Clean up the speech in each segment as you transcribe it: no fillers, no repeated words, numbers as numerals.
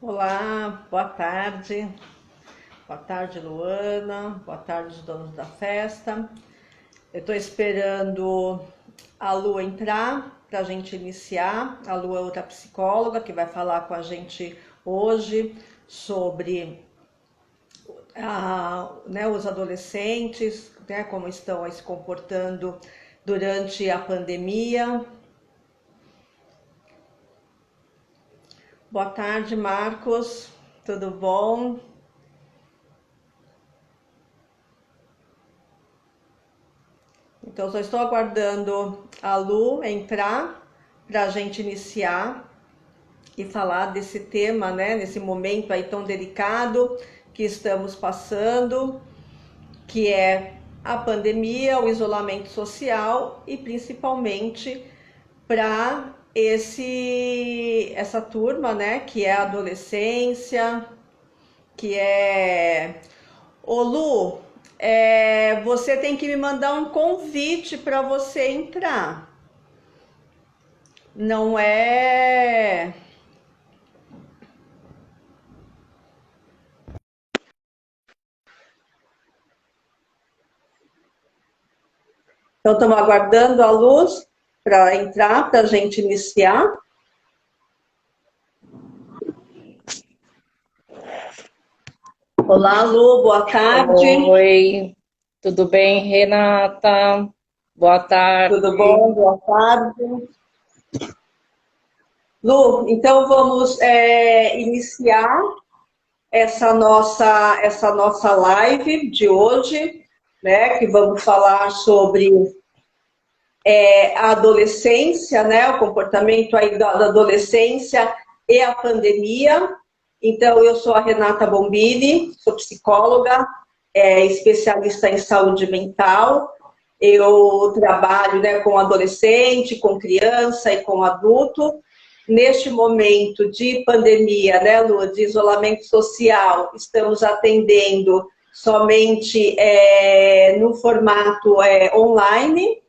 Olá, boa tarde. Boa tarde, Luana. Boa tarde, os donos da festa. Eu estou esperando a Lu entrar para a gente iniciar. A Lu é outra psicóloga que vai falar com a gente hoje sobre os adolescentes, né, como estão se comportando durante a pandemia. Boa tarde, Marcos. Tudo bom? Então, só estou aguardando a Lu entrar para a gente iniciar e falar desse tema, né? Nesse momento aí tão delicado que estamos passando, que é a pandemia, o isolamento social e principalmente para essa turma, né? Que é a adolescência, que é Ô Lu, você tem que me mandar um convite para você entrar. Não é. Então, estamos aguardando a luz para entrar, para a gente iniciar. Olá, Lu, boa tarde. Oi, tudo bem, Renata? Boa tarde. Tudo bom? Boa tarde. Lu, então vamos iniciar essa nossa live de hoje, né? Que vamos falar sobre a adolescência, né? O comportamento aí da adolescência e a pandemia. Então, eu sou a Renata Bombini, sou psicóloga, especialista em saúde mental. Eu trabalho, né, com adolescente, com criança e com adulto. Neste momento de pandemia, né, Lu, de isolamento social, estamos atendendo somente no formato online.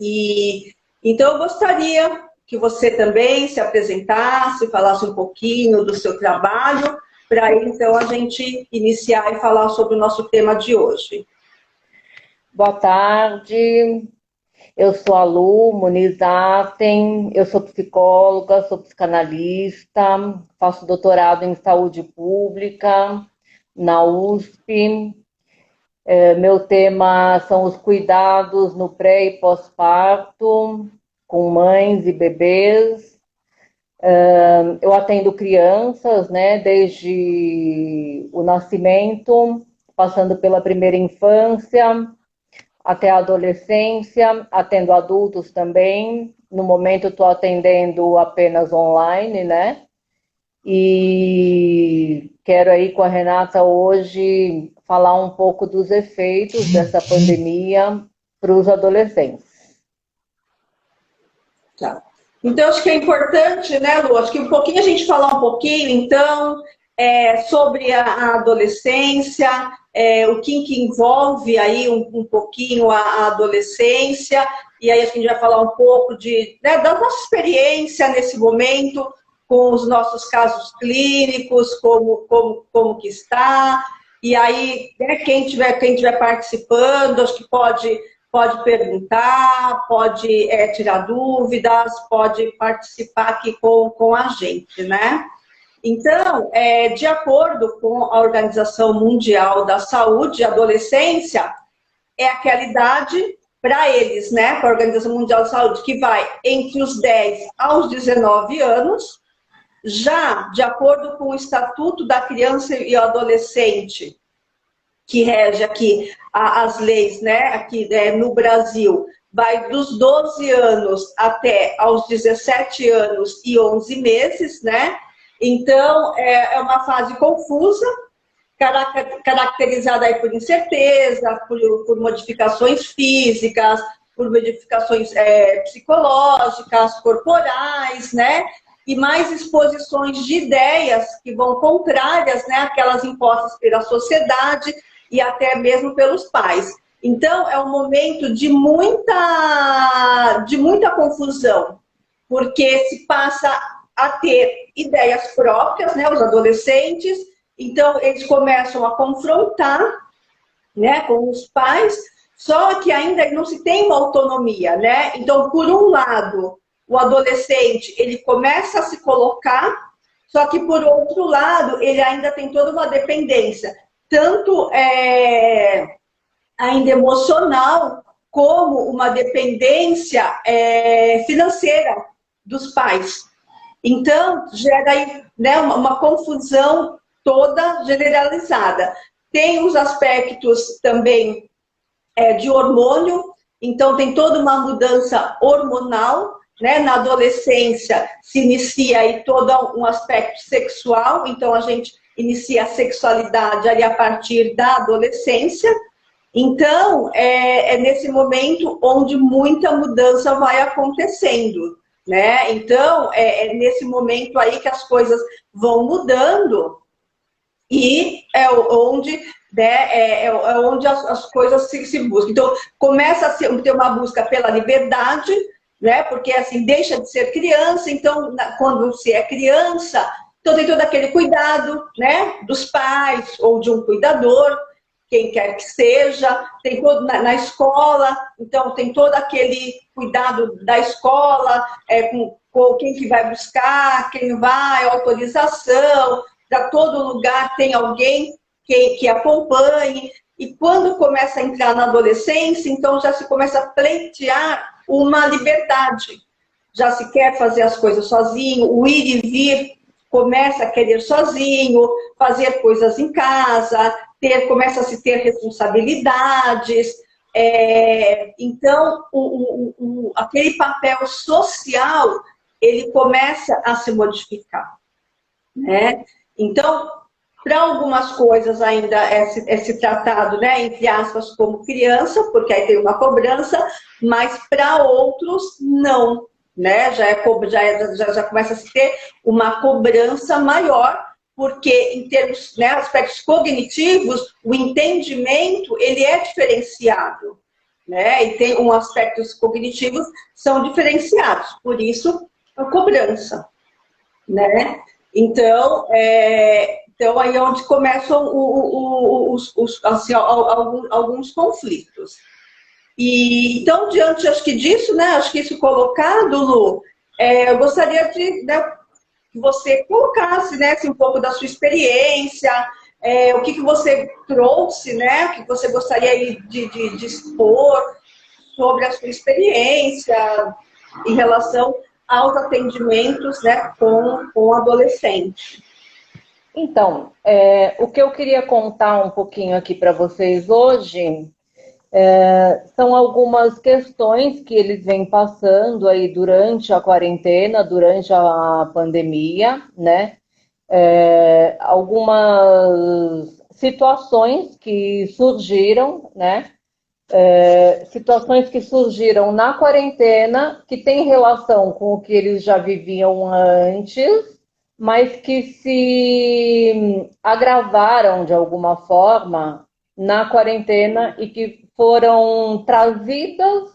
E então eu gostaria que você também se apresentasse, falasse um pouquinho do seu trabalho, para então a gente iniciar e falar sobre o nosso tema de hoje. Boa tarde. Eu sou a Lu Muniz Atem, eu sou psicóloga, sou psicanalista, faço doutorado em saúde pública na USP. Meu tema são os cuidados no pré e pós-parto, com mães e bebês. Eu atendo crianças, né, desde o nascimento, passando pela primeira infância, até a adolescência, atendo adultos também. No momento estou atendendo apenas online, né? E quero aí com a Renata hoje falar um pouco dos efeitos dessa pandemia para os adolescentes. Tá. Então, acho que é importante, né, Lu? Acho que um pouquinho a gente falar um pouquinho, então, sobre a adolescência, o que envolve aí um pouquinho a adolescência, e aí a gente vai falar um pouco né, da nossa experiência nesse momento, com os nossos casos clínicos, como que está, e aí, né, quem tiver participando, acho que pode perguntar, pode tirar dúvidas, pode participar aqui com a gente, né? Então, de acordo com a Organização Mundial da Saúde, a adolescência é aquela idade para eles, né? Para a Organização Mundial da Saúde, que vai entre os 10 aos 19 anos. Já, de acordo com o Estatuto da Criança e Adolescente, que rege aqui as leis, né, aqui no Brasil, vai dos 12 anos até aos 17 anos e 11 meses, né? Então, é uma fase confusa, caracterizada aí por incerteza, por modificações físicas, por modificações psicológicas, corporais, né? E mais exposições de ideias que vão contrárias, né, àquelas impostas pela sociedade e até mesmo pelos pais. Então, é um momento de muita confusão, porque se passa a ter ideias próprias, né, os adolescentes. Então, eles começam a confrontar, né, com os pais, só que ainda não se tem uma autonomia, né? Então, por um lado, o adolescente, ele começa a se colocar, só que por outro lado, ele ainda tem toda uma dependência, tanto ainda emocional, como uma dependência financeira dos pais. Então, gera aí, né, uma confusão toda generalizada. Tem os aspectos também de hormônio, então tem toda uma mudança hormonal, né? Na adolescência se inicia aí todo um aspecto sexual, então a gente inicia a sexualidade ali a partir da adolescência. Então, é nesse momento onde muita mudança vai acontecendo, né? Então, é nesse momento aí que as coisas vão mudando e é onde, né, onde as coisas se buscam. Então, começa a ter uma busca pela liberdade, né? Porque, assim, deixa de ser criança, então, quando se é criança, então tem todo aquele cuidado, né, dos pais ou de um cuidador, quem quer que seja, tem todo na escola, então tem todo aquele cuidado da escola, com quem que vai buscar, quem vai, autorização, para todo lugar tem alguém que acompanhe, e quando começa a entrar na adolescência, então já se começa a pleitear uma liberdade, já se quer fazer as coisas sozinho, o ir e vir começa a querer sozinho, fazer coisas em casa, começa a se ter responsabilidades. Então, aquele papel social, ele começa a se modificar, né? Então, para algumas coisas ainda é se tratado, né, entre aspas, como criança, porque aí tem uma cobrança, mas para outros, não. Né? Já começa a se ter uma cobrança maior, porque em termos, né, aspectos cognitivos, o entendimento ele é diferenciado, né? E tem aspectos cognitivos são diferenciados, por isso a cobrança, né? Então, então aí é onde começam assim, alguns conflitos. E, então, diante, acho que disso, né, acho que isso colocado, Lu, eu gostaria de, né, que você colocasse, né, assim, um pouco da sua experiência, o que você trouxe, né, o que você gostaria de expor sobre a sua experiência em relação aos atendimentos, né, com adolescente. Então, o que eu queria contar um pouquinho aqui para vocês hoje são algumas questões que eles vêm passando aí durante a quarentena, durante a pandemia, né? Algumas situações que surgiram, né? Situações que surgiram na quarentena, que tem relação com o que eles já viviam antes, mas que se agravaram de alguma forma na quarentena e que foram trazidas,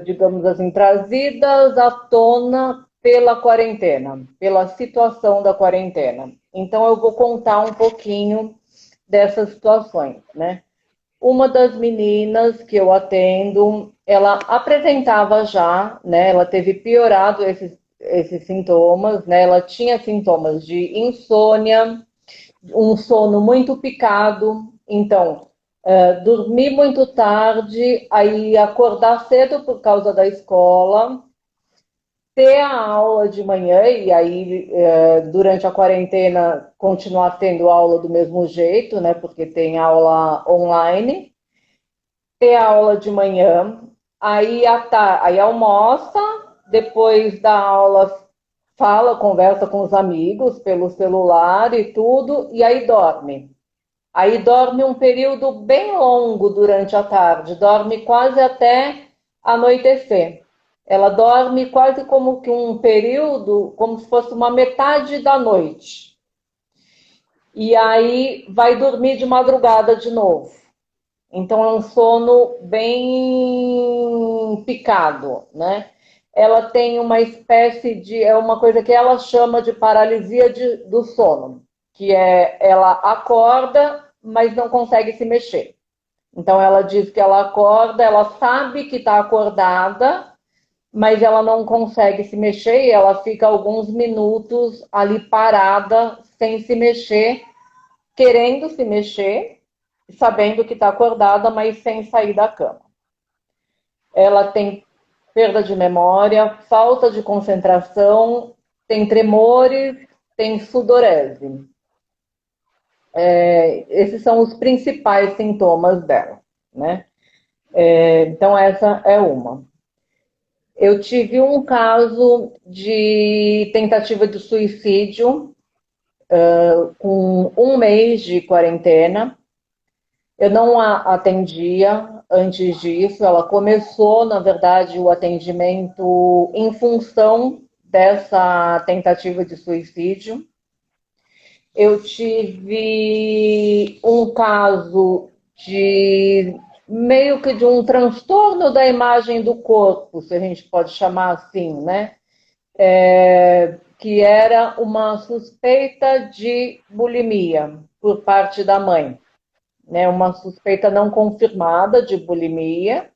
digamos assim, trazidas à tona pela quarentena, pela situação da quarentena. Então eu vou contar um pouquinho dessas situações, né? Uma das meninas que eu atendo, ela apresentava já, né? Ela teve piorado esses sintomas, né? Ela tinha sintomas de insônia, um sono muito picado, então dormir muito tarde, aí acordar cedo por causa da escola, ter a aula de manhã e aí durante a quarentena continuar tendo aula do mesmo jeito, né? Porque tem aula online, ter a aula de manhã, aí aí almoça, depois da aula conversa com os amigos pelo celular e tudo, e aí dorme. Aí dorme um período bem longo durante a tarde, dorme quase até anoitecer. Ela dorme quase como que um período, como se fosse uma metade da noite. E aí vai dormir de madrugada de novo. Então é um sono bem picado, né? ela tem uma espécie de, é uma coisa que ela chama de paralisia do sono, que é, ela acorda, mas não consegue se mexer. Então ela diz que ela acorda, ela sabe que está acordada, mas ela não consegue se mexer e ela fica alguns minutos ali parada, sem se mexer, querendo se mexer, sabendo que está acordada, mas sem sair da cama. Ela tem perda de memória, falta de concentração, tem tremores, tem sudorese. Esses são os principais sintomas dela, né? Então essa é uma. Eu tive um caso de tentativa de suicídio com um mês de quarentena. Eu não a atendia antes disso, ela começou, na verdade, o atendimento em função dessa tentativa de suicídio. Eu tive um caso de meio que de um transtorno da imagem do corpo, se a gente pode chamar assim, né? Que era uma suspeita de bulimia por parte da mãe, né? Uma suspeita não confirmada de bulimia.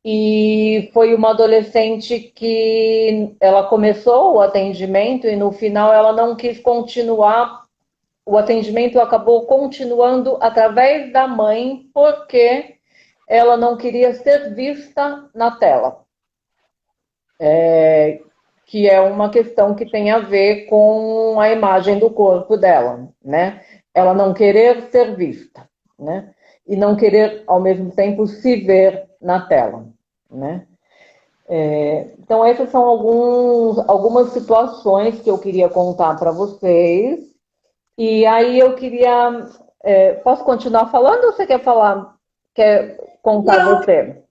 E foi uma adolescente que ela começou o atendimento e no final ela não quis continuar. O atendimento acabou continuando através da mãe porque ela não queria ser vista na tela. Que é uma questão que tem a ver com a imagem do corpo dela, né? Ela não querer ser vista, né? E não querer, ao mesmo tempo, se ver na tela, né? Então, essas são algumas situações que eu queria contar para vocês. E aí eu queria... posso continuar falando ou você quer falar? Quer contar Não, você?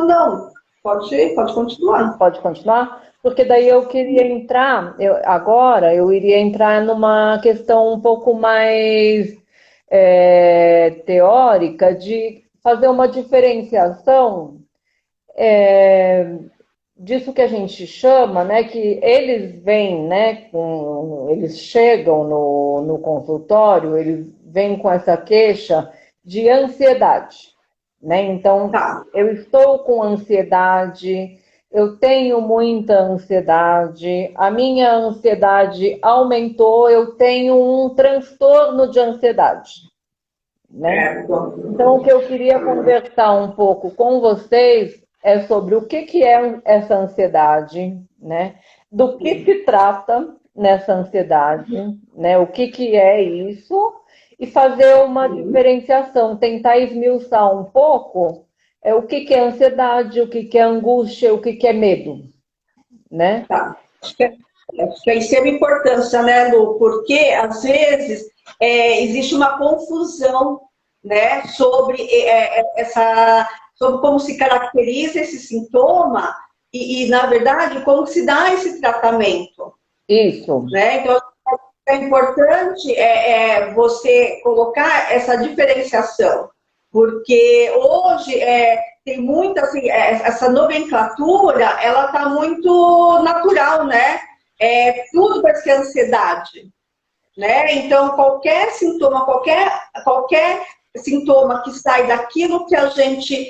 não. Pode continuar. Pode continuar? Porque daí eu queria entrar, agora eu iria entrar numa questão um pouco mais teórica de fazer uma diferenciação disso que a gente chama, né, que eles vêm, né, eles chegam no consultório, eles vêm com essa queixa de ansiedade, né? Então, Tá. eu estou com ansiedade, eu tenho muita ansiedade, a minha ansiedade aumentou, eu tenho um transtorno de ansiedade, né? Então, o que eu queria conversar um pouco com vocês é sobre o que é essa ansiedade, né? Do que se trata nessa ansiedade, né? O que é isso? E fazer uma diferenciação, tentar esmiuçar um pouco o que é ansiedade, o que é angústia, o que é medo, né? Tá. Acho que é de extrema importância, né, Lu? Porque, às vezes, existe uma confusão, né, sobre como se caracteriza esse sintoma na verdade, como se dá esse tratamento. Isso. Né? Então, é importante você colocar essa diferenciação, porque hoje tem muita, assim, essa nomenclatura, ela está muito natural, né? Tudo vai ser ansiedade, né? Então, qualquer sintoma, qualquer sintoma que sai daquilo que a gente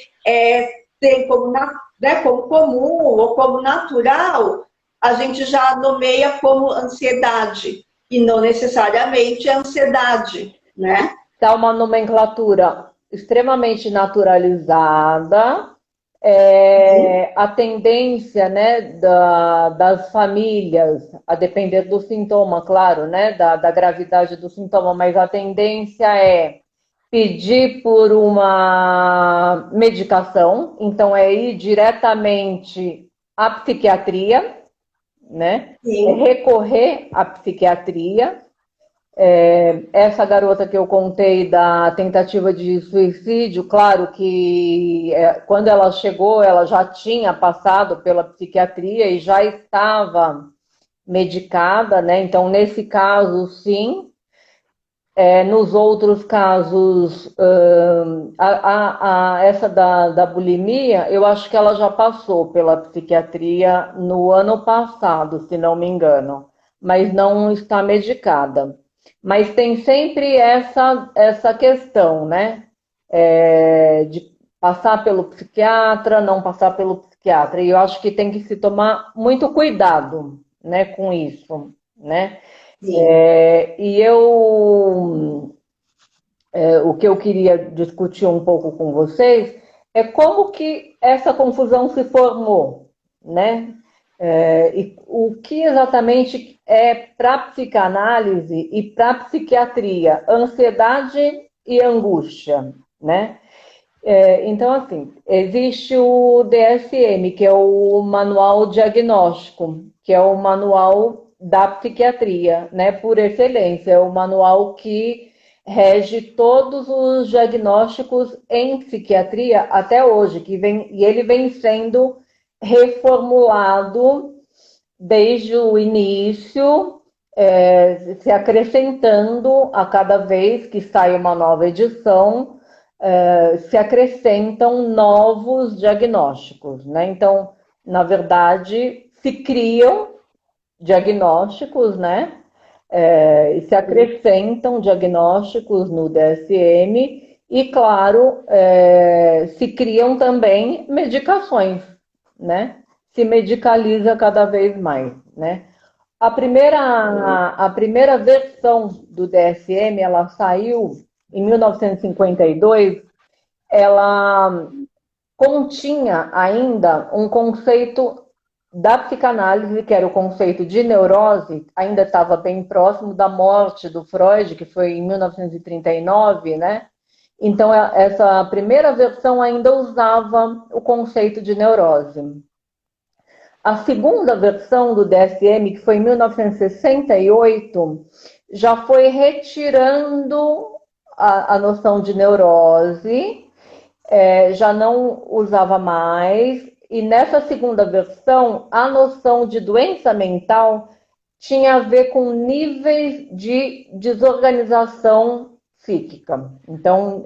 tem como, né, como comum ou como natural, a gente já nomeia como ansiedade, e não necessariamente ansiedade, né? Tá uma nomenclatura extremamente naturalizada, a tendência, né, das famílias, a depender do sintoma, claro, né, da gravidade do sintoma, mas a tendência é pedir por uma medicação, então é ir diretamente à psiquiatria, né? É recorrer à psiquiatria. Essa garota que eu contei da tentativa de suicídio, claro que quando ela chegou, ela já tinha passado pela psiquiatria e já estava medicada, né? Então, nesse caso, sim. Nos outros casos, essa da bulimia, eu acho que ela já passou pela psiquiatria no ano passado, se não me engano, mas não está medicada. Mas tem sempre essa questão, né? De passar pelo psiquiatra, não passar pelo psiquiatra. E eu acho que tem que se tomar muito cuidado, né, com isso, né? O que eu queria discutir um pouco com vocês é como que essa confusão se formou, né? E o que exatamente é para a psicanálise e para a psiquiatria, ansiedade e angústia, né? Então, assim, existe o DSM, que é o Manual Diagnóstico, que é o manual da psiquiatria, né, por excelência. É o manual que rege todos os diagnósticos em psiquiatria até hoje, e ele vem sendo reformulado desde o início, se acrescentando a cada vez que sai uma nova edição, se acrescentam novos diagnósticos, né? Então, na verdade, se criam diagnósticos, né? E se acrescentam diagnósticos no DSM e, claro, se criam também medicações, né? Se medicaliza cada vez mais, né? A primeira versão do DSM, ela saiu em 1952, ela continha ainda um conceito da psicanálise, que era o conceito de neurose, ainda estava bem próximo da morte do Freud, que foi em 1939, né? Então, essa primeira versão ainda usava o conceito de neurose. A segunda versão do DSM, que foi em 1968, já foi retirando a noção de neurose, já não usava mais, e nessa segunda versão, a noção de doença mental tinha a ver com níveis de desorganização psíquica. Então,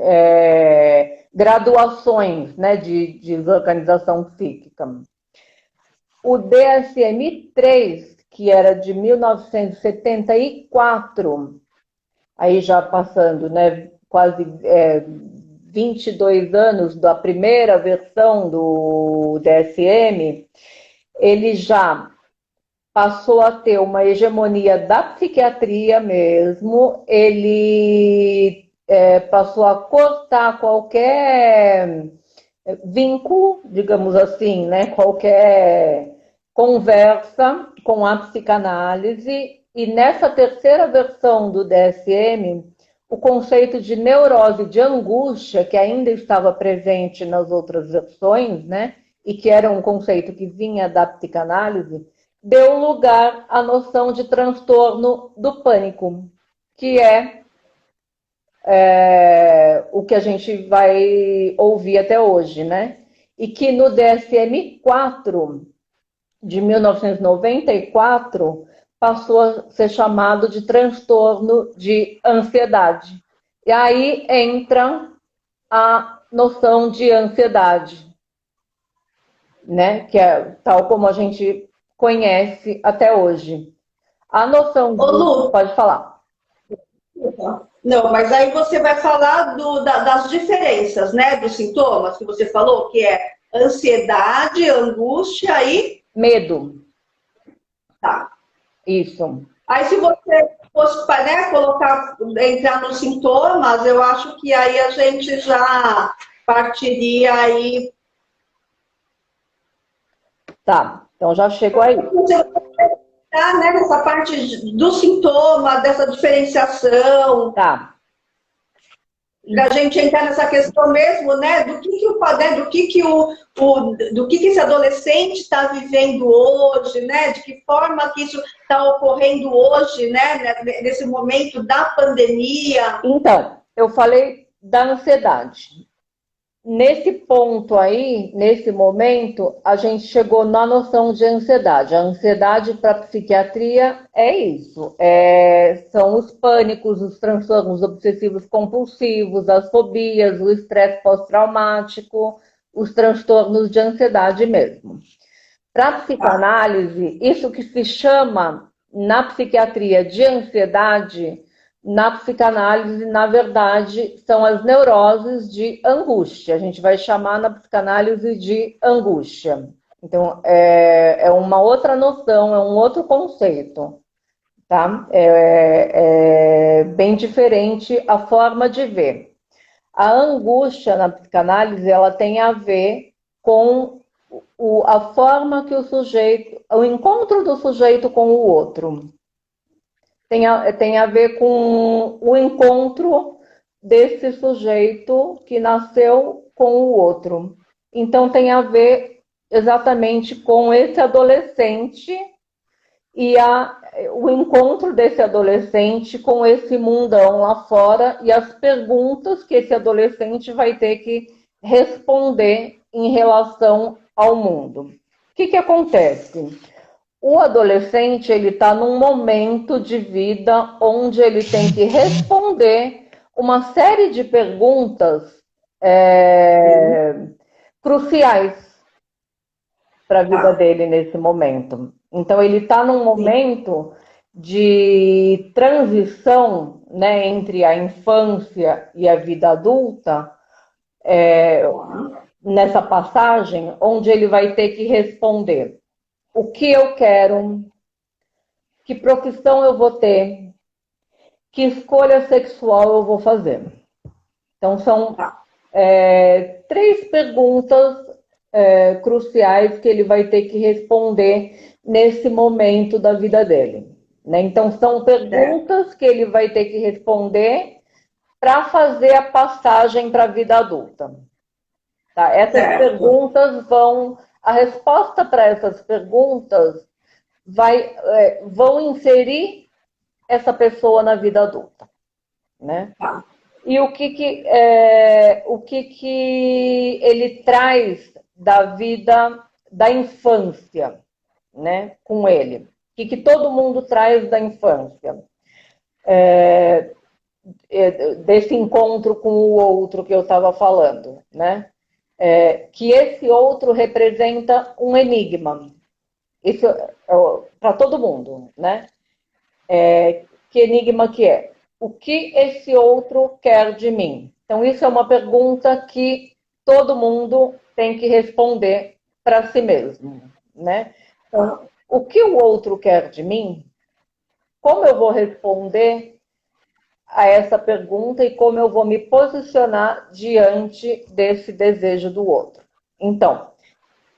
graduações, né, de desorganização psíquica. O DSM-3, que era de 1974, aí já passando, né, quase 22 anos da primeira versão do DSM, ele já passou a ter uma hegemonia da psiquiatria mesmo, ele passou a cortar qualquer vínculo, digamos assim, né, qualquer conversa com a psicanálise, e nessa terceira versão do DSM, o conceito de neurose de angústia, que ainda estava presente nas outras versões, né, e que era um conceito que vinha da psicanálise, deu lugar à noção de transtorno do pânico, que o que a gente vai ouvir até hoje, né? E que no DSM-4 de 1994 passou a ser chamado de transtorno de ansiedade. E aí entra a noção de ansiedade, né? Que é tal como a gente conhece até hoje. A noção de... Lu, pode falar. Não, mas aí você vai falar das diferenças, né? Dos sintomas que você falou, que é ansiedade, angústia e... medo. Tá. Isso. Aí se você fosse, né, entrar nos sintomas, eu acho que aí a gente já partiria aí... Tá, então já chegou aí. Tá, né, nessa parte do sintoma, dessa diferenciação. Tá. Para a gente entrar nessa questão mesmo, né, do que esse adolescente está vivendo hoje, né, de que forma que isso está ocorrendo hoje, né, nesse momento da pandemia. Então, eu falei da ansiedade. nesse ponto aí, nesse momento, a gente chegou na noção de ansiedade. A ansiedade para a psiquiatria é isso. São os pânicos, os transtornos obsessivos compulsivos, as fobias, o estresse pós-traumático, os transtornos de ansiedade mesmo. Para a psicanálise, isso que se chama na psiquiatria de ansiedade, na psicanálise, na verdade, são as neuroses de angústia. A gente vai chamar na psicanálise de angústia. Então, é uma outra noção, é um outro conceito, tá? É bem diferente a forma de ver. A angústia na psicanálise, ela tem a ver com a forma que o encontro do sujeito com o outro. Tem a ver com o encontro desse sujeito que nasceu com o outro. Então, tem a ver exatamente com esse adolescente e o encontro desse adolescente com esse mundão lá fora e as perguntas que esse adolescente vai ter que responder em relação ao mundo. O que acontece? O adolescente, ele está num momento de vida onde ele tem que responder uma série de perguntas cruciais para a vida dele nesse momento. Então, ele está num momento de transição, né, entre a infância e a vida adulta, nessa passagem, onde ele vai ter que responder o que eu quero, que profissão eu vou ter, que escolha sexual eu vou fazer. Então, são 3 perguntas cruciais que ele vai ter que responder nesse momento da vida dele, né? Então, são perguntas que ele vai ter que responder para fazer a passagem para a vida adulta. Tá? Essas perguntas a resposta para essas perguntas vão inserir essa pessoa na vida adulta, né? E o que ele traz da vida da infância, né, com ele? O que todo mundo traz da infância? Desse encontro com o outro que eu estava falando, né? Que esse outro representa um enigma. Isso para todo mundo, né? Que enigma que é? O que esse outro quer de mim? Então, isso é uma pergunta que todo mundo tem que responder para si mesmo, né? Então, o que o outro quer de mim? Como eu vou responder a essa pergunta e como eu vou me posicionar diante desse desejo do outro? Então,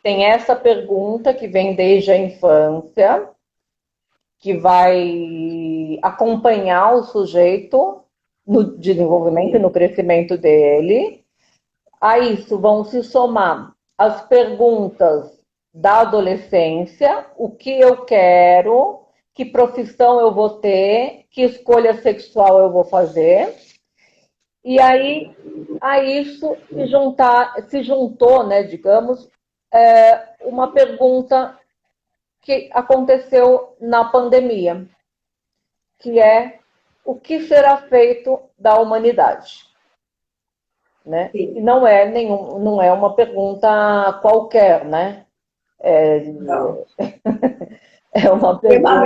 tem essa pergunta que vem desde a infância, que vai acompanhar o sujeito no desenvolvimento e no crescimento dele. A isso vão se somar as perguntas da adolescência: o que eu quero, que profissão eu vou ter, que escolha sexual eu vou fazer. E aí a isso se juntou, né, digamos, uma pergunta que aconteceu na pandemia, que é: o que será feito da humanidade? Né? E não é uma pergunta qualquer, né? É uma pergunta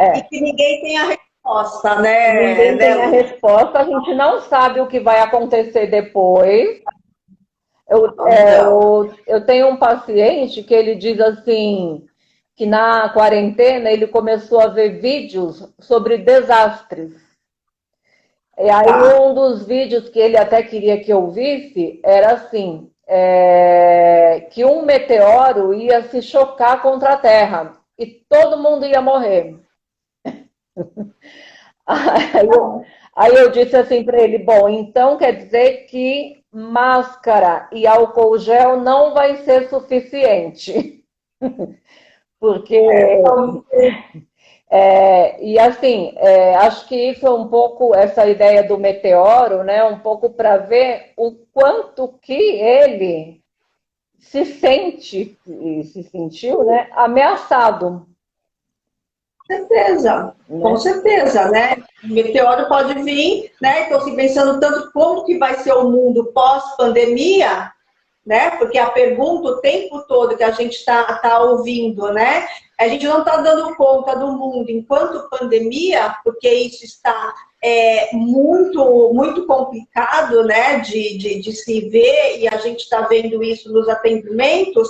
e que ninguém tem a resposta, né? Ninguém tem a resposta, a gente não sabe o que vai acontecer depois. Eu tenho um paciente que ele diz assim, que na quarentena ele começou a ver vídeos sobre desastres. E aí um dos vídeos que ele até queria que eu visse era assim, que um meteoro ia se chocar contra a Terra e todo mundo ia morrer. Aí eu disse assim para ele: bom, então quer dizer que máscara e álcool gel não vai ser suficiente. Porque E assim, acho que isso é um pouco, essa ideia do meteoro, né? Um pouco para ver o quanto que ele se sente, e se sentiu, né? Ameaçado, Certeza, com né? certeza, né? O meteoro pode vir, né? Estou se pensando tanto como que vai ser o mundo pós-pandemia, né? Porque a pergunta o tempo todo que a gente tá ouvindo, né? A gente não está dando conta do mundo enquanto pandemia, porque isso está muito, muito complicado, né? De se ver, e a gente está vendo isso nos atendimentos.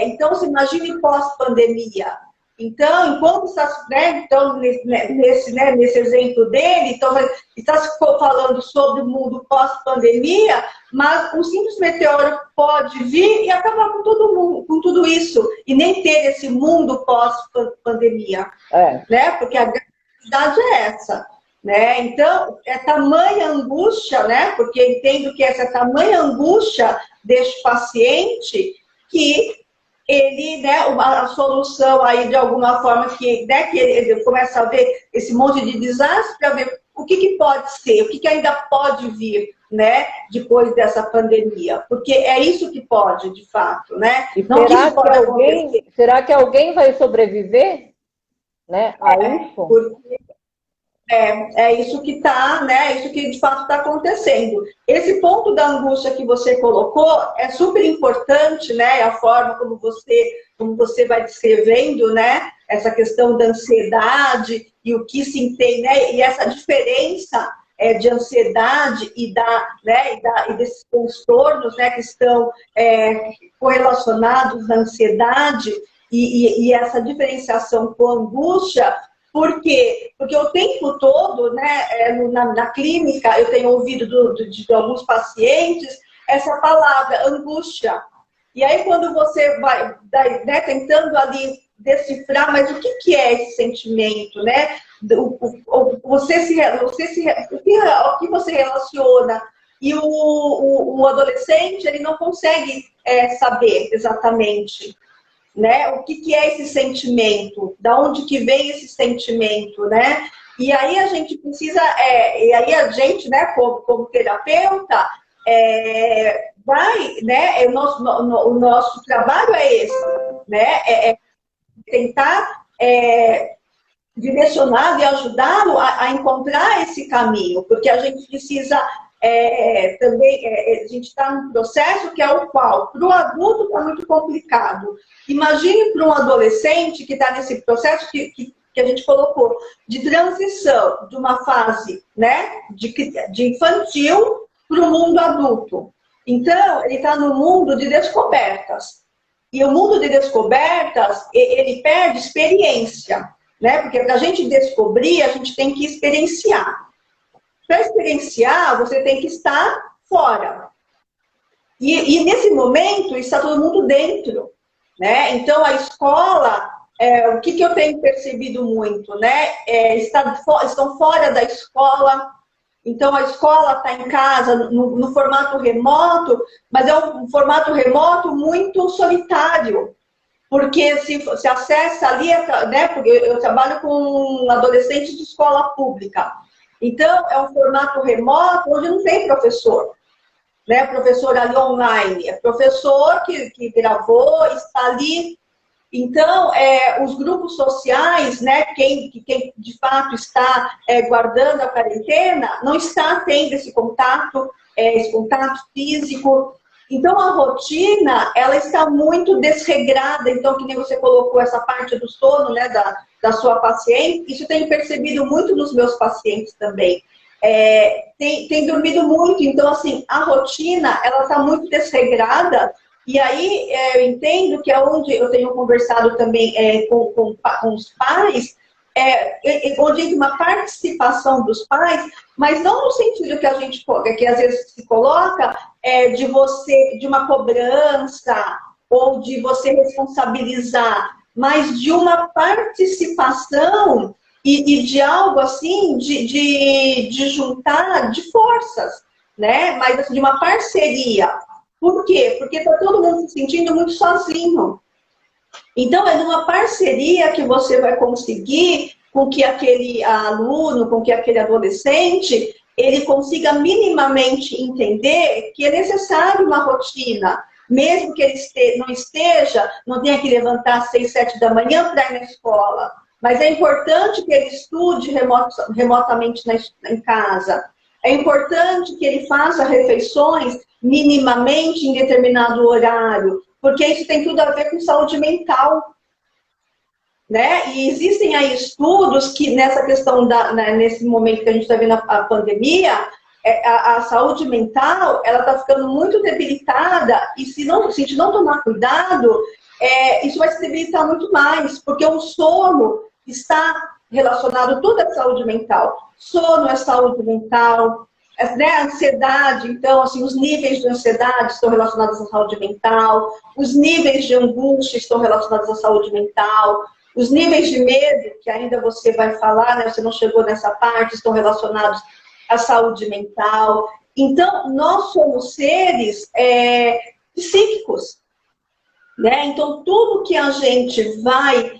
Então, se imagine pós-pandemia. Então, enquanto está, né, então, nesse exemplo dele, então, está se falando sobre o mundo pós-pandemia, mas um simples meteoro pode vir e acabar com todo mundo, com tudo isso, e nem ter esse mundo pós-pandemia, né? Porque a gravidade é essa, né? Então, é tamanha angústia, né? Porque eu entendo que essa tamanha angústia deste paciente que ele, né, a solução aí de alguma forma que, né, que ele começa a ver esse monte de desastre para ver o que pode ser, o que ainda pode vir, né, depois dessa pandemia, porque é isso que pode, de fato, né? E não que isso pode acontecer. será que alguém vai sobreviver, né, a isso? Porque é isso que está, né? É isso que de fato está acontecendo. Esse ponto da angústia que você colocou é super importante, né? A forma como você vai descrevendo, né? Essa questão da ansiedade e o que se entende, né? E essa diferença de ansiedade e e desses transtornos, né? Que estão correlacionados à ansiedade e essa diferenciação com a angústia. Por quê? Porque o tempo todo, né, na clínica, eu tenho ouvido de alguns pacientes essa palavra, angústia. E aí, quando você vai, né, tentando ali decifrar, mas o que é esse sentimento, né? O que você relaciona? E o adolescente, ele não consegue saber exatamente, né? O que é esse sentimento? Da onde que vem esse sentimento, né? E aí a gente precisa, e aí a gente, né, como terapeuta, vai, né? O nosso trabalho é esse, né? Tentar direcioná-lo e ajudá-lo a encontrar esse caminho, porque a gente precisa também, a gente está num processo que é o qual, para o adulto, está muito complicado. Imagine para um adolescente que está nesse processo que a gente colocou, de transição de uma fase, né, de infantil para o mundo adulto. Então, ele está no mundo de descobertas. E o mundo de descobertas, ele perde experiência, né? Porque para a gente descobrir, a gente tem que experienciar. Para experienciar, você tem que estar fora. E nesse momento, está todo mundo dentro, né? Então, a escola, o que eu tenho percebido muito, né? Estão fora da escola. Então, a escola está em casa, no formato remoto, mas é um formato remoto muito solitário. Porque se acessa ali, né? Porque eu trabalho com adolescentes de escola pública. Então, é um formato remoto onde não tem professor, né? Professor ali online. É professor que gravou, está ali. Então, os grupos sociais, né? Quem de fato está guardando a quarentena, não está tendo esse contato físico. Então, a rotina, ela está muito desregrada. Então, que nem você colocou essa parte do sono, né, da sua paciente, isso eu tenho percebido muito nos meus pacientes também. Tem dormido muito. Então, assim, a rotina, ela está muito desregrada. E aí, eu entendo que é onde eu tenho conversado também com os pais, onde tem uma participação dos pais, mas não no sentido que a gente, que às vezes se coloca, de uma cobrança ou de você responsabilizar, mas de uma participação e de algo assim, de juntar de forças, né? Mas assim, de uma parceria. Por quê? Porque está todo mundo se sentindo muito sozinho. Então, é numa parceria que você vai conseguir com que aquele aluno, com que aquele adolescente, ele consiga minimamente entender que é necessário uma rotina, mesmo que ele não esteja, não tenha que levantar às 6, 7 da manhã para ir na escola. Mas é importante que ele estude remotamente em casa. É importante que ele faça refeições minimamente em determinado horário, porque isso tem tudo a ver com saúde mental. Né? E existem aí estudos que nessa questão, nesse momento que a gente está vendo a pandemia, a saúde mental ela está ficando muito debilitada e se a gente não tomar cuidado, isso vai se debilitar muito mais, porque o sono está relacionado tudo à saúde mental. Sono é saúde mental, né? A ansiedade, então, assim, os níveis de ansiedade estão relacionados à saúde mental, os níveis de angústia estão relacionados à saúde mental, os níveis de medo, que ainda você vai falar, né? Você não chegou nessa parte, estão relacionados à saúde mental. Então, nós somos seres psíquicos, né? Então, tudo que a gente vai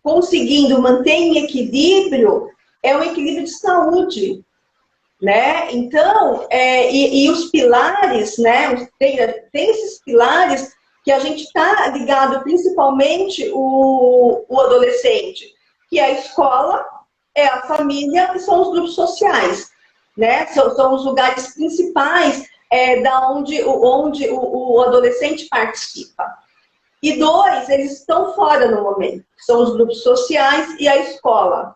conseguindo manter em equilíbrio é um equilíbrio de saúde, né? Então, e os pilares, né? Tem esses pilares que a gente está ligado principalmente o adolescente, que é a escola, é a família e são os grupos sociais, né? São os lugares principais onde o adolescente participa. E dois, eles estão fora no momento, são os grupos sociais e a escola.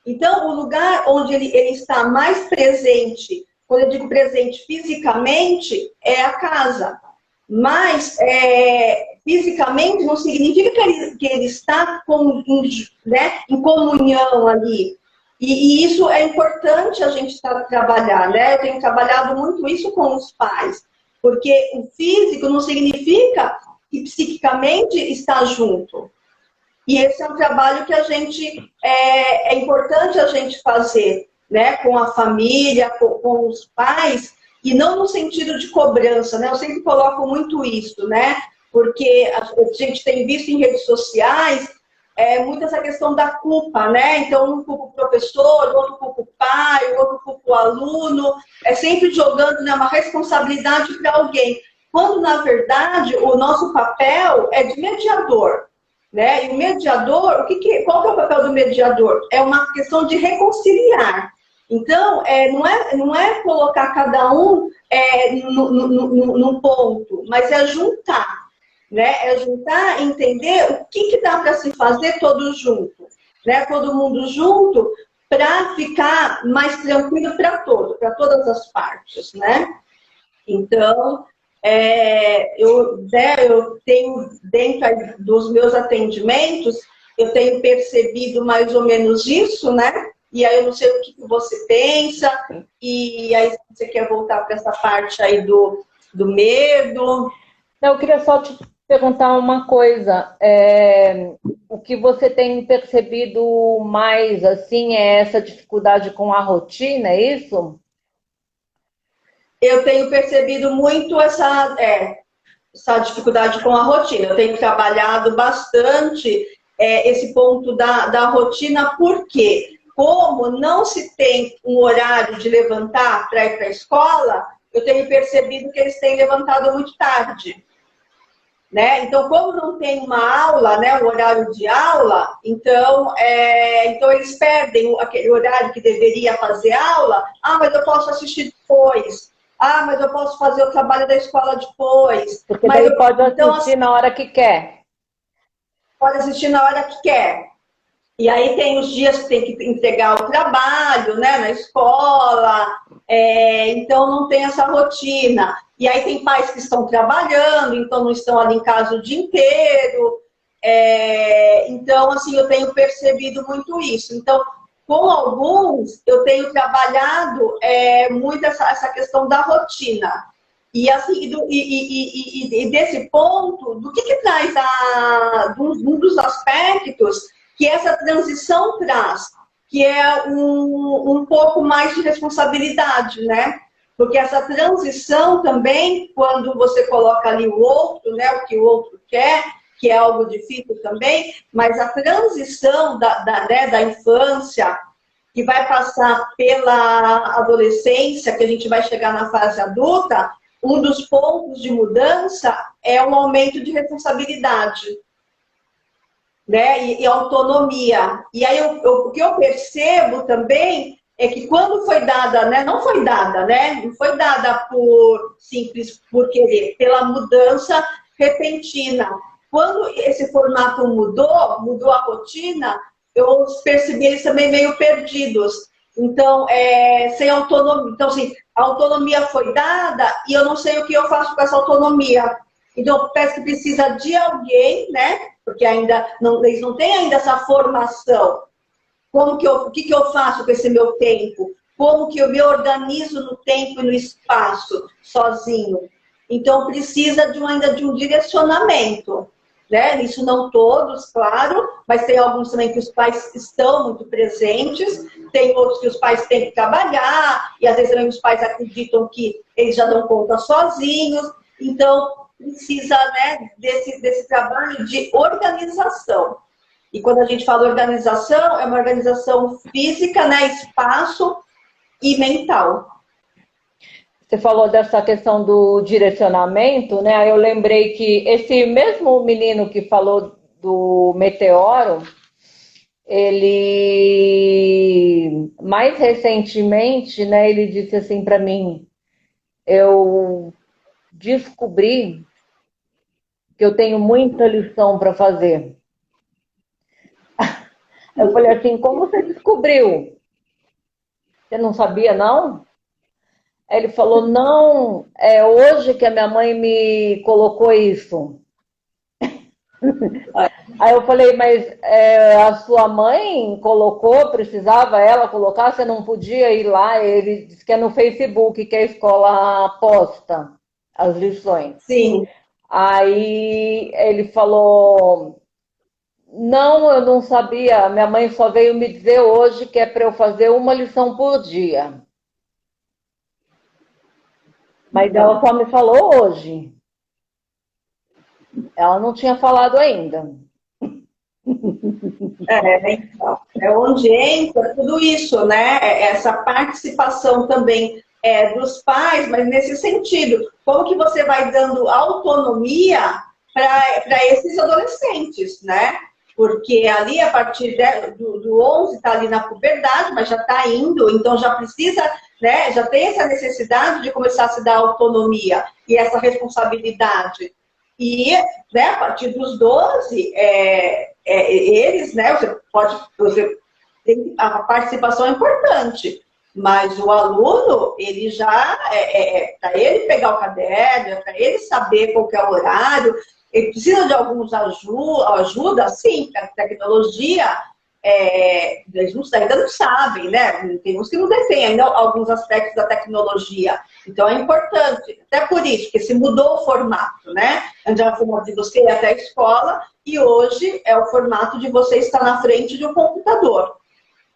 Então, o lugar onde ele está mais presente, quando eu digo presente fisicamente, é a casa. Mas, fisicamente, não significa que ele está em comunhão ali. E isso é importante a gente trabalhar, né? Eu tenho trabalhado muito isso com os pais, porque o físico não significa que psiquicamente está junto. E esse é um trabalho que a gente é importante a gente fazer, né? Com a família, com os pais, e não no sentido de cobrança, né? Eu sempre coloco muito isso, né? Porque a gente tem visto em redes sociais muito essa questão da culpa, né? Então, um culpa o professor, outro culpa o pai, outro culpa o aluno, sempre jogando, né, uma responsabilidade para alguém. Quando, na verdade, o nosso papel é de mediador, né? E o mediador, qual que é o papel do mediador? É uma questão de reconciliar. Então, não é colocar cada um num ponto, mas é juntar, né? É juntar, entender o que dá para se fazer todos juntos, né? Todo mundo junto, para ficar mais tranquilo para todas as partes, né? Então, eu tenho, dentro dos meus atendimentos, eu tenho percebido mais ou menos isso, né? E aí eu não sei o que você pensa, e aí você quer voltar para essa parte aí do medo. Eu queria só te perguntar uma coisa. O que você tem percebido mais, assim, é essa dificuldade com a rotina, é isso? Eu tenho percebido muito essa dificuldade com a rotina. Eu tenho trabalhado bastante esse ponto da rotina, porque como não se tem um horário de levantar para ir para a escola, eu tenho percebido que eles têm levantado muito tarde. Né? Então, como não tem uma aula, né, um horário de aula, então eles perdem aquele horário que deveria fazer aula. Ah, mas eu posso assistir depois. Ah, mas eu posso fazer o trabalho da escola depois. Porque mas daí pode assistir na hora que quer. Pode assistir na hora que quer. E aí tem os dias que tem que entregar o trabalho, né, na escola, então não tem essa rotina. E aí tem pais que estão trabalhando, então não estão ali em casa o dia inteiro. Então, assim, eu tenho percebido muito isso. Então, com alguns, eu tenho trabalhado muito essa questão da rotina. E, assim, desse ponto, do que traz um dos aspectos que essa transição traz, que é um pouco mais de responsabilidade, né? Porque essa transição também, quando você coloca ali o outro, né, o que o outro quer, que é algo difícil também, mas a transição da infância, que vai passar pela adolescência, que a gente vai chegar na fase adulta, um dos pontos de mudança é um aumento de responsabilidade, né? E autonomia. E aí o que eu percebo também é que quando foi dada, né? Não foi dada, né? Não foi dada por querer, pela mudança repentina. Quando esse formato mudou a rotina, eu percebi eles também meio perdidos. Então, sem autonomia. Então, assim, a autonomia foi dada e eu não sei o que eu faço com essa autonomia. Então, parece que precisa de alguém, né? Porque ainda eles não têm ainda essa formação. O que eu faço com esse meu tempo? Como que eu me organizo no tempo e no espaço sozinho? Então, precisa ainda de um direcionamento. Né? Isso não todos, claro, mas tem alguns também que os pais estão muito presentes, tem outros que os pais têm que trabalhar, e às vezes também os pais acreditam que eles já dão conta sozinhos. Então, precisa, né, desse trabalho de organização. E quando a gente fala organização, é uma organização física, né, espaço e mental. Você falou dessa questão do direcionamento, né? Eu lembrei que esse mesmo menino que falou do meteoro, ele mais recentemente, né, ele disse assim para mim, eu descobri que eu tenho muita lição para fazer. Eu falei assim, como você descobriu? Você não sabia, não? Aí ele falou, não, é hoje que a minha mãe me colocou isso. Aí eu falei, mas a sua mãe colocou, precisava ela colocar, você não podia ir lá? Ele disse que é no Facebook que a escola posta as lições. Sim. Aí ele falou, não, eu não sabia, minha mãe só veio me dizer hoje que é para eu fazer uma lição por dia. Mas ela só me falou hoje. Ela não tinha falado ainda. Então, é onde entra tudo isso, né? Essa participação também dos pais, mas nesse sentido, como que você vai dando autonomia para esses adolescentes, né? Porque ali, a partir do 11, está ali na puberdade, mas já está indo, então já precisa, né? Já tem essa necessidade de começar a se dar autonomia e essa responsabilidade. E, né, a partir dos 12, eles, né, a participação é importante, mas o aluno, ele já, para ele pegar o caderno, para ele saber qual que é o horário, ele precisa de alguns ajuda, sim, a tecnologia, eles ainda não sabem, né? Tem uns que não detêm ainda alguns aspectos da tecnologia. Então é importante, até por isso, que se mudou o formato, né? Antes era o formato de você ir até a escola e hoje é o formato de você estar na frente de um computador.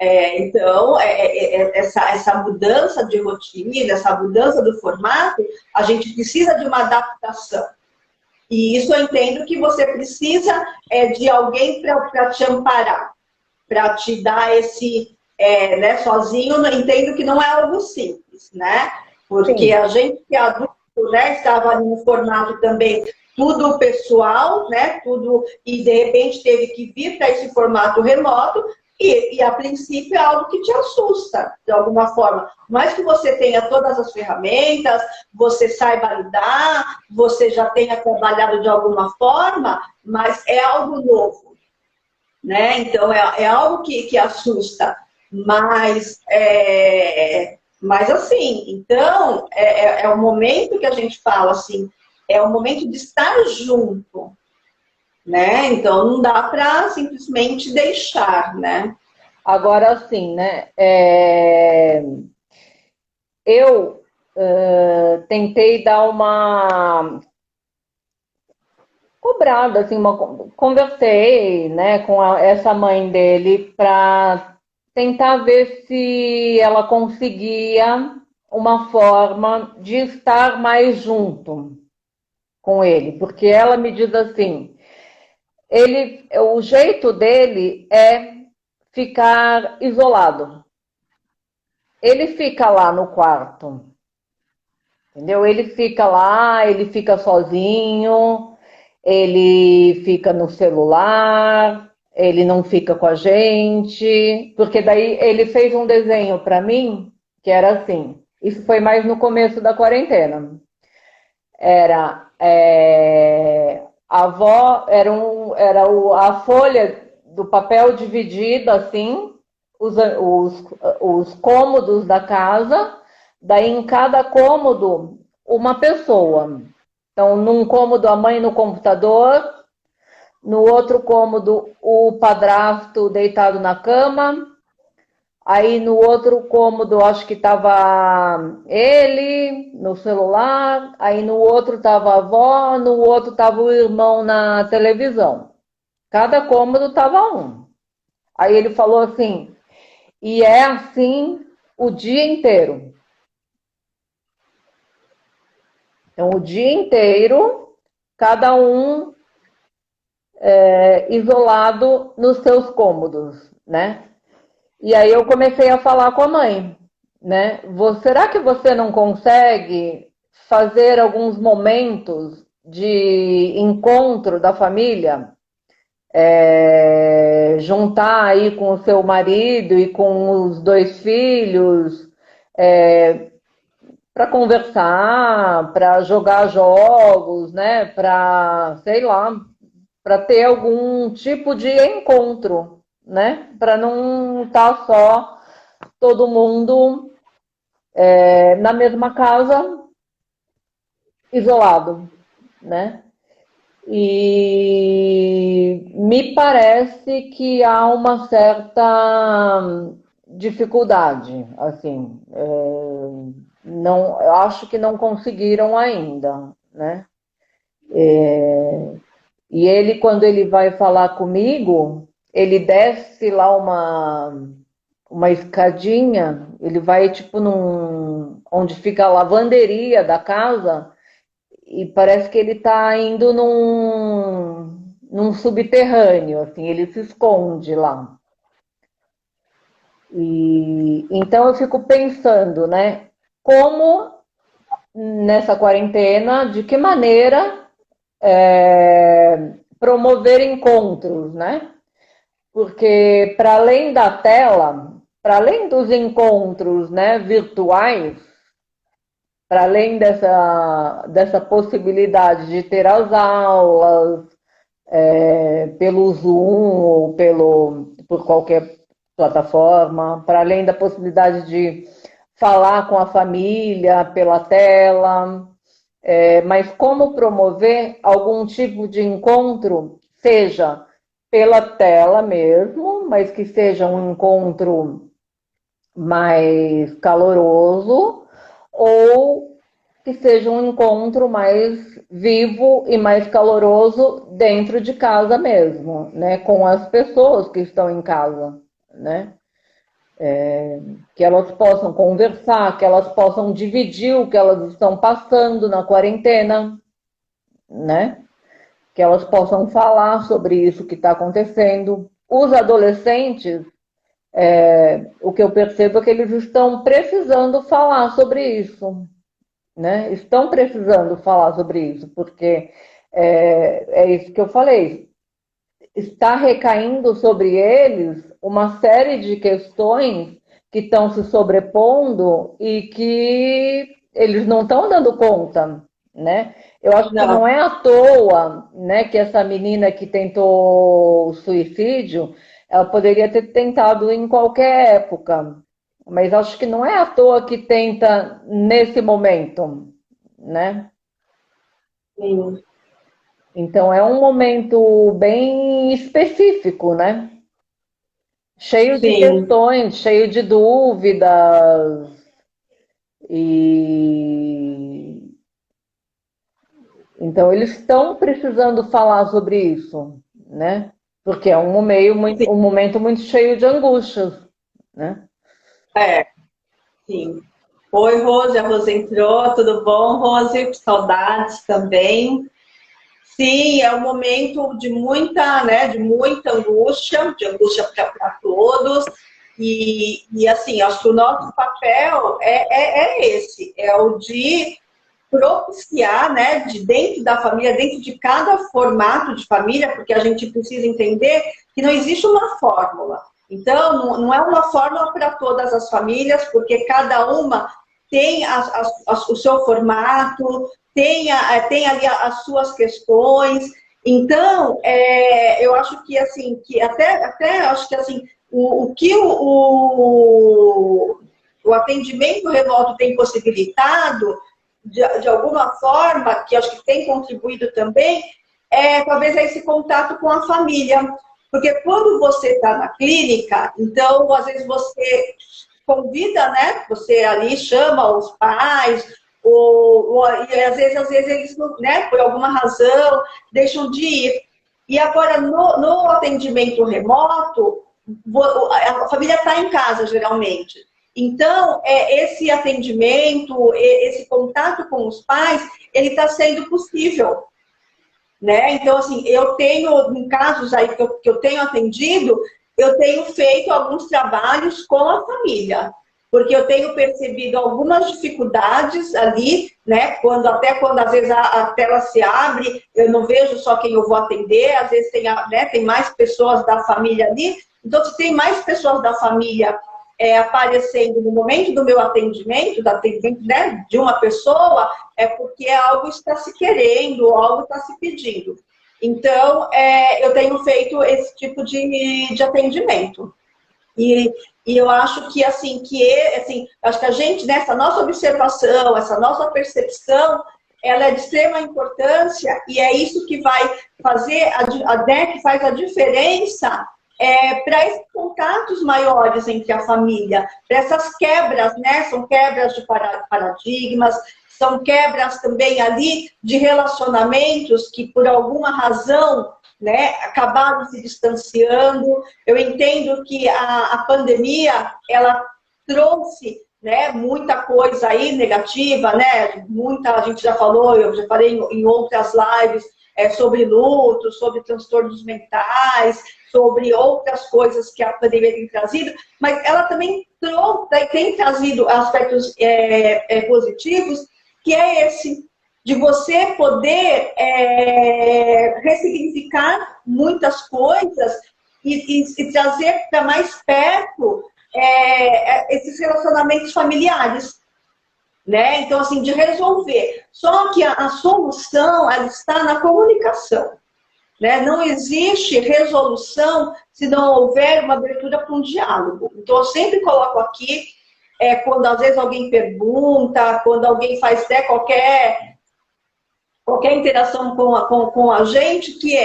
Então, essa mudança de rotina, essa mudança do formato, a gente precisa de uma adaptação. E isso eu entendo que você precisa de alguém para te amparar, para te dar esse, né, sozinho, eu entendo que não é algo simples, né? Porque sim, a gente que é adulto, né, estava ali no formato também tudo pessoal, né, tudo, e de repente teve que vir para esse formato remoto, e a princípio é algo que te assusta, de alguma forma. Mas que você tenha todas as ferramentas, você saiba lidar, você já tenha trabalhado de alguma forma, mas é algo novo, né? Então, é algo que assusta. Mas assim, então, é o momento que a gente fala assim, é o momento de estar junto, né? Então, não dá para simplesmente deixar, né? Agora, sim, né? Eu tentei dar uma cobrada, assim, conversei, né, com essa mãe dele para tentar ver se ela conseguia uma forma de estar mais junto com ele, porque ela me diz assim, o jeito dele é ficar isolado. Ele fica lá no quarto, entendeu? Ele fica lá, ele fica sozinho, ele fica no celular, ele não fica com a gente, porque daí ele fez um desenho para mim que era assim. Isso foi mais no começo da quarentena. Era a avó, a folha do papel dividida assim, os cômodos da casa, daí em cada cômodo uma pessoa. Então, num cômodo a mãe no computador, no outro cômodo o padrasto deitado na cama, aí no outro cômodo acho que estava ele no celular, aí no outro estava a avó, no outro estava o irmão na televisão. Cada cômodo estava um. Aí ele falou assim, e é assim o dia inteiro. Então, o dia inteiro, cada um isolado nos seus cômodos, né? E aí eu comecei a falar com a mãe, né? Será que você não consegue fazer alguns momentos de encontro da família? Juntar aí com o seu marido e com os 2 filhos, para conversar, para jogar jogos, né? Para, sei lá, para ter algum tipo de encontro, né? Para não estar só todo mundo na mesma casa, isolado, né? E me parece que há uma certa dificuldade, assim, não, eu acho que não conseguiram ainda, né? E ele, quando ele vai falar comigo, ele desce lá uma escadinha, ele vai tipo onde fica a lavanderia da casa, e parece que ele está indo num subterrâneo, assim, ele se esconde lá. E então eu fico pensando, né? Como nessa quarentena, de que maneira promover encontros, né? Porque para além da tela, para além dos encontros, né, virtuais, para além dessa possibilidade de ter as aulas pelo Zoom ou por qualquer plataforma, para além da possibilidade de falar com a família pela tela, mas como promover algum tipo de encontro, seja pela tela mesmo, mas que seja um encontro mais caloroso, ou que seja um encontro mais vivo e mais caloroso dentro de casa mesmo, né, com as pessoas que estão em casa, né? Que elas possam conversar, que elas possam dividir o que elas estão passando na quarentena, né? Que elas possam falar sobre isso que está acontecendo. Os adolescentes, o que eu percebo é que eles estão precisando falar sobre isso, né? Estão precisando falar sobre isso, porque é isso que eu falei, está recaindo sobre eles uma série de questões que estão se sobrepondo e que eles não estão dando conta, né? Eu acho que não é à toa, né, que essa menina que tentou suicídio, ela poderia ter tentado em qualquer época, mas acho que não é à toa que tenta nesse momento, né? Sim. Então é um momento bem específico, né? Cheio de Sim. questões, cheio de dúvidas e então eles estão precisando falar sobre isso, né? Porque é um momento muito cheio de angústias, né? É, sim. Oi, Rose, a Rose entrou, tudo bom, Rose? Saudades também. Sim, é um momento de muita, né, de angústia para todos. E assim, acho que o nosso papel é esse, é o de propiciar, né, de dentro da família, dentro de cada formato de família, porque a gente precisa entender que não existe uma fórmula. Então, não é uma fórmula para todas as famílias, porque cada uma tem o seu formato, tem ali as suas questões. Então, eu acho que assim, que até acho que assim, o que o atendimento remoto tem possibilitado, de alguma forma, que acho que tem contribuído também, talvez esse contato com a família. Porque quando você está na clínica, então, às vezes você convida, né? Você ali chama os pais, e às vezes eles, né, por alguma razão, deixam de ir. E agora, no atendimento remoto, a família está em casa, geralmente. Então, esse atendimento, esse contato com os pais, ele está sendo possível. Né? Então, assim, eu tenho, em casos aí que eu tenho atendido, eu tenho feito alguns trabalhos com a família, porque eu tenho percebido algumas dificuldades ali, né? Até quando às vezes a tela se abre, eu não vejo só quem eu vou atender, às vezes tem mais pessoas da família ali. Então, se tem mais pessoas da família aparecendo no momento do meu atendimento, né, de uma pessoa, é porque algo está se querendo, algo está se pedindo. Então, eu tenho feito esse tipo de atendimento. E eu acho que, assim, acho que a gente, nessa nossa observação, essa nossa percepção, ela é de extrema importância e é isso que vai fazer, que faz a diferença para esses contatos maiores entre a família, para essas quebras, né? São quebras de paradigmas, são quebras também ali de relacionamentos que, por alguma razão, né, acabaram se distanciando. Eu entendo que a pandemia, ela trouxe, né, muita coisa aí negativa, né? A gente já falou, eu já falei em outras lives sobre luto, sobre transtornos mentais, sobre outras coisas que a pandemia tem trazido, mas ela também tem trazido aspectos positivos, que é esse, de você poder ressignificar muitas coisas e trazer para mais perto esses relacionamentos familiares. Né? Então, assim, de resolver. Só que a solução, ela está na comunicação. Né? Não existe resolução se não houver uma abertura para um diálogo. Então, eu sempre coloco aqui, quando às vezes alguém pergunta, quando alguém faz qualquer interação com a gente, que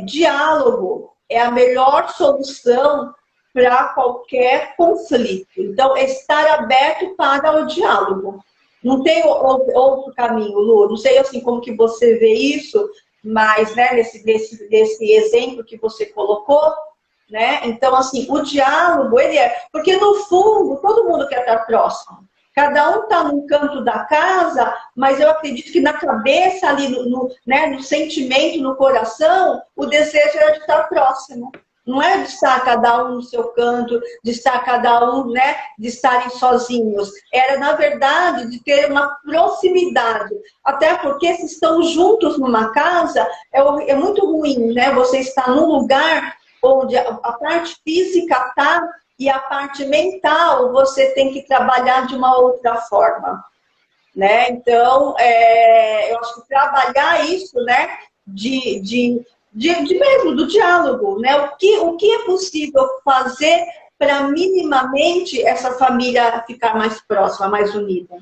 diálogo é a melhor solução para qualquer conflito. Então, estar aberto para o diálogo. Não tem outro caminho, Lu. Não sei assim como que você vê isso, mas né, nesse exemplo que você colocou, né? Então, assim, o diálogo, ele porque no fundo, todo mundo quer estar próximo. Cada um está num canto da casa, mas eu acredito que na cabeça, ali, né, no sentimento, no coração, o desejo era de estar próximo. Não é de estar cada um no seu canto, de estar cada um, né, de estarem sozinhos. Era, na verdade, de ter uma proximidade. Até porque se estão juntos numa casa, é muito ruim, né? Você está num lugar onde a parte física está e a parte mental você tem que trabalhar de uma outra forma. Né? Então, eu acho que trabalhar isso, né, mesmo do diálogo, né? O que é possível fazer para minimamente essa família ficar mais próxima, mais unida?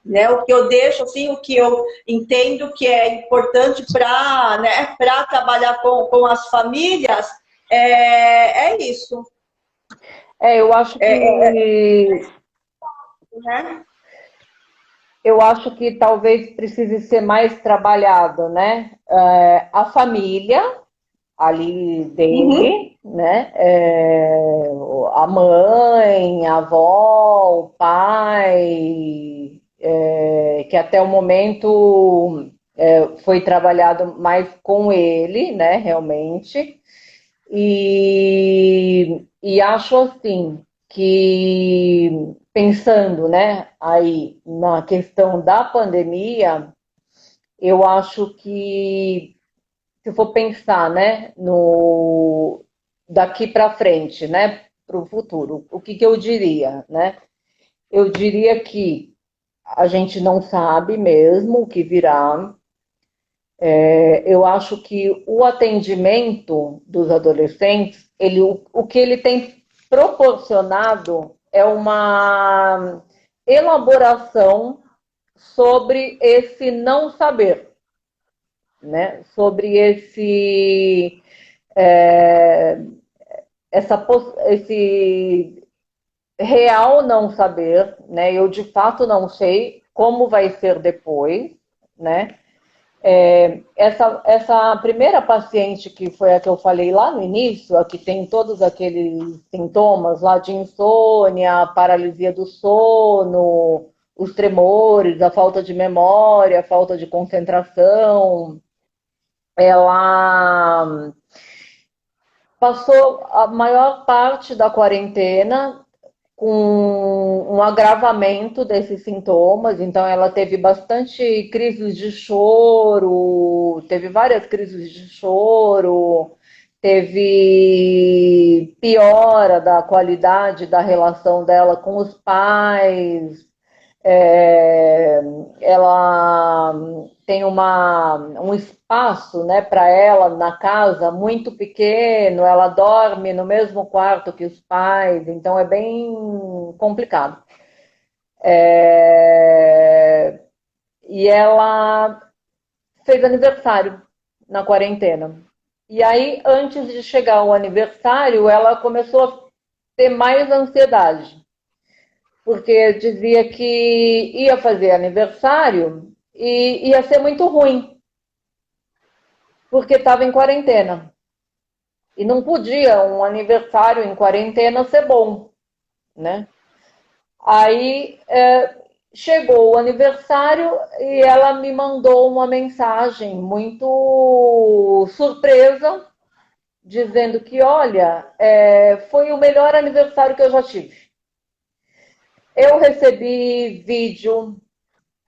Né? O que eu deixo, assim, o que eu entendo que é importante para, né, para trabalhar com as famílias isso. Eu acho que né? Eu acho que talvez precise ser mais trabalhado, né? A família ali dele, né? a mãe, a avó, o pai, que até o momento foi trabalhado mais com ele, né, realmente. E acho assim que pensando, né, aí na questão da pandemia, eu acho que se for pensar, né, no daqui para frente, né, para o futuro, o que eu diria, né? Eu diria que a gente não sabe mesmo o que virá. Eu acho que o atendimento dos adolescentes, o que ele tem proporcionado é uma elaboração sobre esse não saber, né? Sobre é, esse real não saber, né? Eu de fato não sei como vai ser depois, né? Essa primeira paciente, que foi a que eu falei lá no início, a que tem todos aqueles sintomas lá de insônia, paralisia do sono, os tremores, a falta de memória, a falta de concentração, ela passou a maior parte da quarentena com um agravamento desses sintomas, então ela teve bastante crises de choro, teve várias crises de choro, teve piora da qualidade da relação dela com os pais, é, ela tem um espaço, né, para ela na casa muito pequeno, ela dorme no mesmo quarto que os pais, então é bem complicado. E ela fez aniversário na quarentena. E aí, antes de chegar o aniversário, ela começou a ter mais ansiedade, porque dizia que ia fazer aniversário e ia ser muito ruim, porque estava em quarentena. E não podia um aniversário em quarentena ser bom, né? Aí chegou o aniversário e ela me mandou uma mensagem muito surpresa, dizendo que, olha, foi o melhor aniversário que eu já tive. Eu recebi vídeo,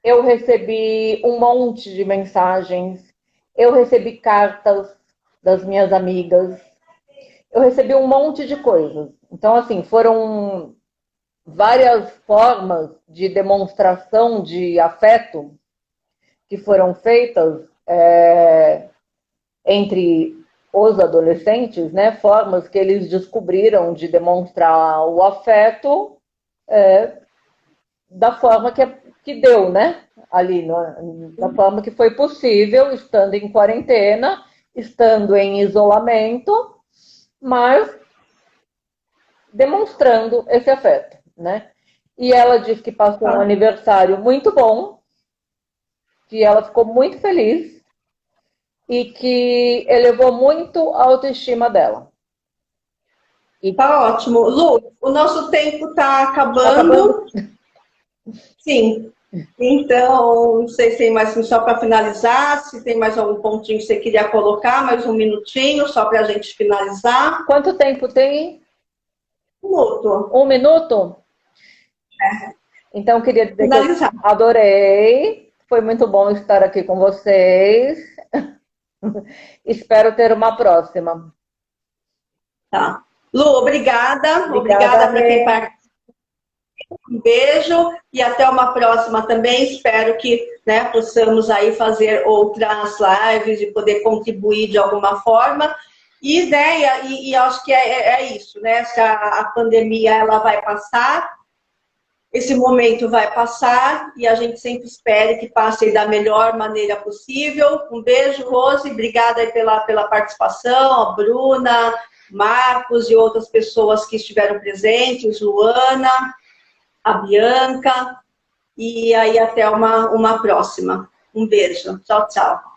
eu recebi um monte de mensagens, eu recebi cartas das minhas amigas, eu recebi um monte de coisas. Então, assim, foram várias formas de demonstração de afeto que foram feitas entre os adolescentes, né? Formas que eles descobriram de demonstrar o afeto da forma que deu, né? Ali, da forma que foi possível, estando em quarentena, estando em isolamento, mas demonstrando esse afeto, né? E ela disse que passou um aniversário muito bom, que ela ficou muito feliz e que elevou muito a autoestima dela. E tá ótimo. Lu, o nosso tempo tá acabando. Sim. Então, não sei se tem mais, só para finalizar, se tem mais algum pontinho que você queria colocar, mais um minutinho, só para a gente finalizar. Quanto tempo tem? Um minuto. Um minuto? Então, queria dizer Finalizar. que eu adorei. Foi muito bom estar aqui com vocês. Espero ter uma próxima. Tá. Lu, obrigada. Obrigada para quem participou. Um beijo e até uma próxima também. Espero que, né, possamos aí fazer outras lives e poder contribuir de alguma forma. E, né, e acho que é isso, né? Se a pandemia ela vai passar, esse momento vai passar e a gente sempre espera que passe da melhor maneira possível. Um beijo, Rose. Obrigada aí pela participação, a Bruna, Marcos e outras pessoas que estiveram presentes, Luana, a Bianca, e aí até uma próxima. Um beijo. Tchau, tchau.